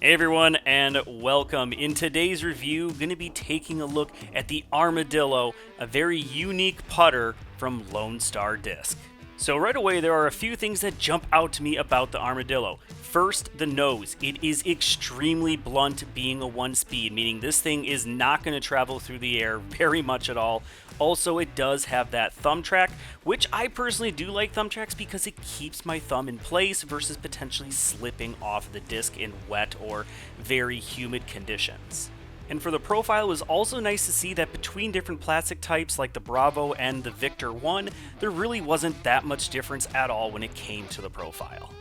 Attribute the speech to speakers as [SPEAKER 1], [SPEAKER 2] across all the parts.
[SPEAKER 1] Hey everyone, and welcome. In today's review, going to be taking a look at the Armadillo, a very unique putter from Lone Star Disc. So right away, there are a few things that jump out to me about the Armadillo. First, the nose. It is extremely blunt, being a one-speed, meaning this thing is not going to travel through the air very much at all. Also, it does have that thumb track, which I personally do like thumb tracks because it keeps my thumb in place versus potentially slipping off the disc in wet or very humid conditions. And for the profile, it was also nice to see that between different plastic types like the Bravo and the Victor 1, there really wasn't that much difference at all when it came to the profile.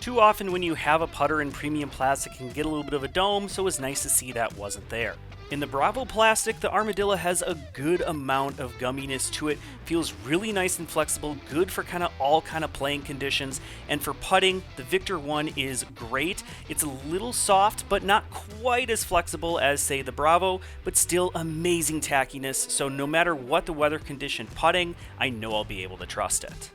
[SPEAKER 1] Too often when you have a putter in premium plastic, it can get a little bit of a dome, so it was nice to see that wasn't there. In the Bravo plastic, the Armadillo has a good amount of gumminess to it, feels really nice and flexible, good for all playing conditions, and for putting, the Victor 1 is great. It's a little soft, but not quite as flexible as, say, the Bravo, but still amazing tackiness, so no matter what the weather condition putting, I know I'll be able to trust it.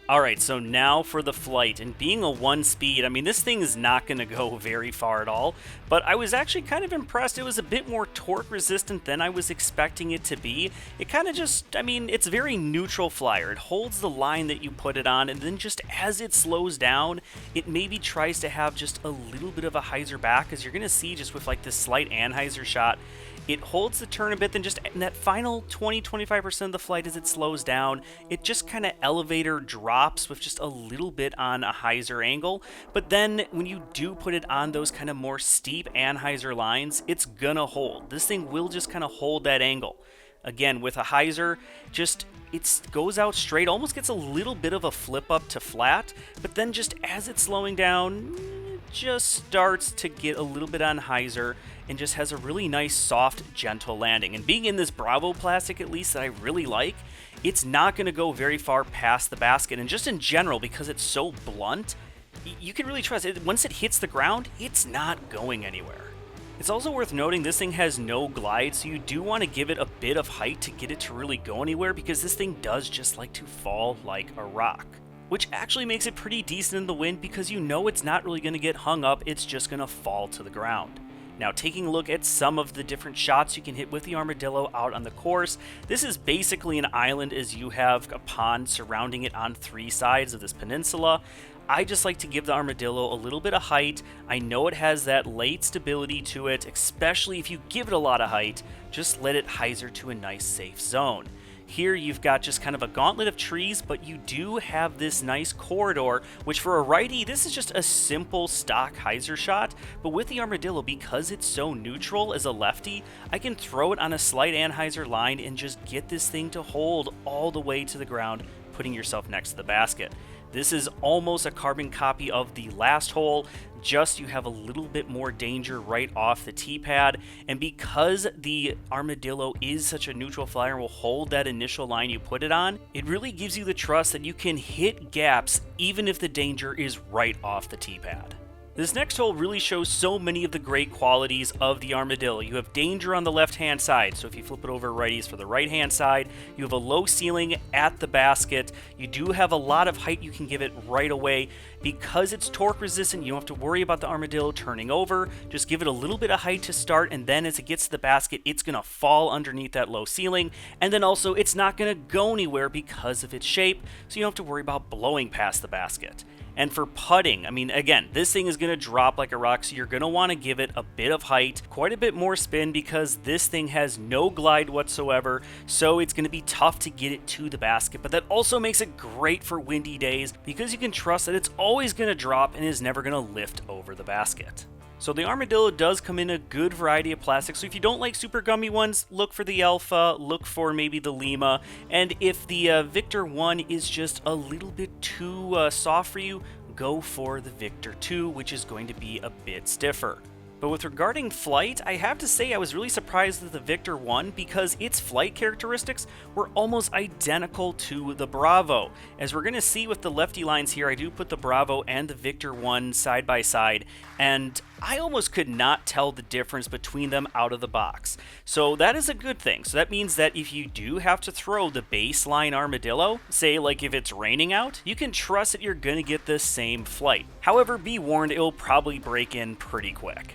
[SPEAKER 1] Alright, so now for the flight, and being a one-speed, I mean, this thing is not going to go very far at all, but I was actually kind of impressed. It was a bit more torque-resistant than I was expecting it to be. It kind of just, it's very neutral flyer. It holds the line that you put it on, and then just as it slows down, it maybe tries to have just a little bit of a hyzer back, as you're going to see just with like this slight anhyzer shot. It holds the turn a bit, then just in that final 20-25% of the flight as it slows down, it just kind of elevator drops with just a little bit on a hyzer angle. But then when you do put it on those kind of more steep anhyzer lines, it's gonna hold. This thing will just kind of hold that angle. Again, with a hyzer, it goes out straight, almost gets a little bit of a flip up to flat, but then just as it's slowing down, just starts to get a little bit on hyzer and just has a really nice, soft, gentle landing. And being in this Bravo plastic, at least, that I really like, it's not going to go very far past the basket. And just in general, because it's so blunt, you can really trust it. Once it hits the ground, it's not going anywhere. It's also worth noting this thing has no glide, so you do want to give it a bit of height to get it to really go anywhere, because this thing does just like to fall like a rock. Which actually makes it pretty decent in the wind, because you know it's not really going to get hung up, it's just going to fall to the ground. Now, taking a look at some of the different shots you can hit with the Armadillo out on the course, this is basically an island as you have a pond surrounding it on three sides of this peninsula. I just like to give the Armadillo a little bit of height. I know it has that late stability to it, especially if you give it a lot of height, just let it hyzer to a nice safe zone. Here you've got just kind of a gauntlet of trees, but you do have this nice corridor, which for a righty, this is just a simple stock hyzer shot, but with the Armadillo, because it's so neutral as a lefty, I can throw it on a slight anhyzer line and just get this thing to hold all the way to the ground, putting yourself next to the basket. This is almost a carbon copy of the last hole, just you have a little bit more danger right off the tee pad, and because the Armadillo is such a neutral flyer and will hold that initial line you put it on, it really gives you the trust that you can hit gaps even if the danger is right off the tee pad. This next hole really shows so many of the great qualities of the Armadillo. You have danger on the left-hand side, so if you flip it over righties for the right-hand side, you have a low ceiling at the basket. You do have a lot of height you can give it right away. Because it's torque resistant, you don't have to worry about the Armadillo turning over. Just give it a little bit of height to start, and then as it gets to the basket, it's going to fall underneath that low ceiling. And then also, it's not going to go anywhere because of its shape, so you don't have to worry about blowing past the basket. And for putting, again, this thing is going to drop like a rock, so you're going to want to give it a bit of height, quite a bit more spin, because this thing has no glide whatsoever, so it's going to be tough to get it to the basket. But that also makes it great for windy days, because you can trust that it's always going to drop and is never going to lift over the basket. So the Armadillo does come in a good variety of plastics, so if you don't like super gummy ones, look for the Alpha, look for maybe the Lima, and if the Victor 1 is just a little bit too soft for you, go for the Victor 2, which is going to be a bit stiffer. But with regarding flight, I have to say I was really surprised at the Victor 1 because its flight characteristics were almost identical to the Bravo. As we're going to see with the Lefty Lines here, I do put the Bravo and the Victor 1 side by side, and I almost could not tell the difference between them out of the box. So that is a good thing. So that means that if you do have to throw the baseline Armadillo, say like if it's raining out, you can trust that you're going to get the same flight. However, be warned, it will probably break in pretty quick.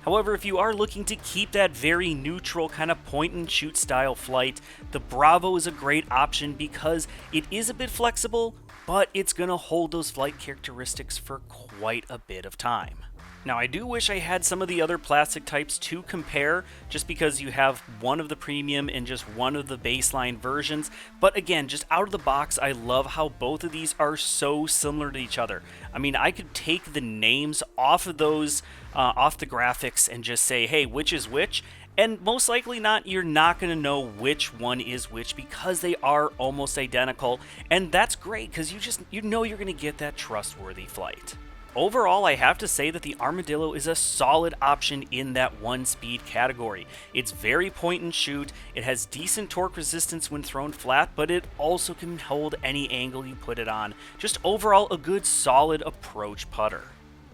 [SPEAKER 1] However, if you are looking to keep that very neutral kind of point and shoot style flight, the Bravo is a great option because it is a bit flexible, but it's going to hold those flight characteristics for quite a bit of time. Now, I do wish I had some of the other plastic types to compare, just because you have one of the premium and just one of the baseline versions. But again, just out of the box, I love how both of these are so similar to each other. I mean, I could take the names off of those, off the graphics and just say, hey, which is which? And most likely not, you're not going to know which one is which because they are almost identical. And that's great because you know you're going to get that trustworthy flight. Overall, I have to say that the Armadillo is a solid option in that one-speed category. It's very point and shoot, it has decent torque resistance when thrown flat, but it also can hold any angle you put it on. Just overall, a good solid approach putter.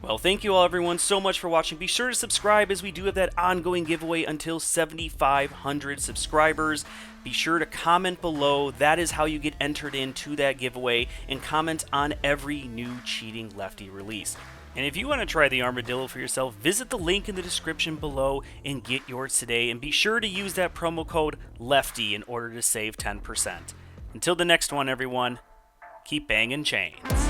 [SPEAKER 1] Well, thank you all everyone so much for watching. Be sure to subscribe as we do have that ongoing giveaway until 7,500 subscribers. Be sure to comment below. That is how you get entered into that giveaway, and comment on every new Cheating Lefty release. And if you want to try the Armadillo for yourself, visit the link in the description below and get yours today. And be sure to use that promo code LEFTY in order to save 10%. Until the next one, everyone, keep banging chains.